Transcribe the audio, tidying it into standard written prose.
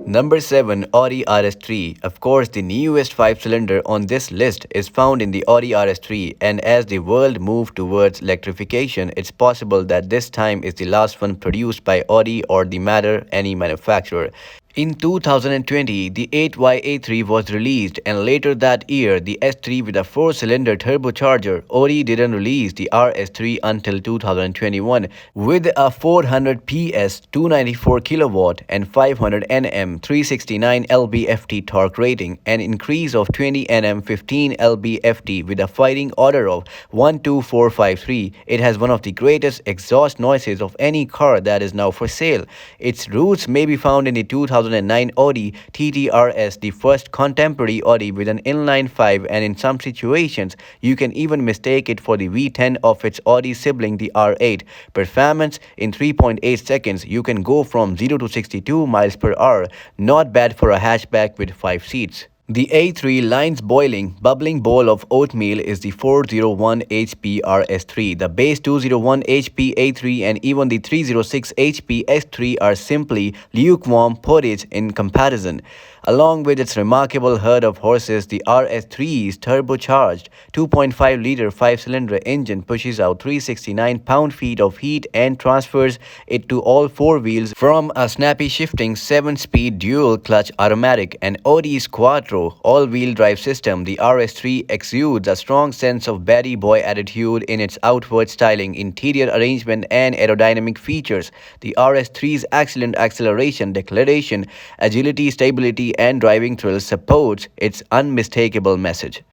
Number 7. Audi RS3. Of course, the newest 5-cylinder on this list is found in the Audi RS3, and as the world moves towards electrification, it's possible that this time is the last one produced by Audi or the matter any manufacturer. In 2020, the 8Y A3 was released, and later that year, the S3 with a 4-cylinder turbocharger. Audi didn't release the RS3 until 2021 with a 400 PS, 294 kilowatt, and 500 Nm, 369 lb-ft torque rating, an increase of 20 Nm, 15 lb-ft with a fighting order of 12453. It has one of the greatest exhaust noises of any car that is now for sale. Its roots may be found in the 2009 Audi TT RS, the first contemporary Audi with an inline-five, and in some situations you can even mistake it for the V10 of its Audi sibling, the R8. Performance in 3.8 seconds, you can go from 0 to 62 miles per hour. Not bad for a hatchback with 5 seats. The A3 line's boiling, bubbling bowl of oatmeal is the 401 HP RS3. The base 201 HP A3 and even the 306 HP S3 are simply lukewarm porridge in comparison. Along with its remarkable herd of horses, the RS3's turbocharged 2.5-liter 5-cylinder engine pushes out 369 pound-feet of heat and transfers it to all four wheels from a snappy shifting 7-speed dual-clutch automatic. And Audi's Quattro all-wheel drive system, the RS3 exudes a strong sense of batty boy attitude in its outward styling, interior arrangement, and aerodynamic features. The RS3's excellent acceleration, deceleration, agility, stability, and driving thrill supports its unmistakable message.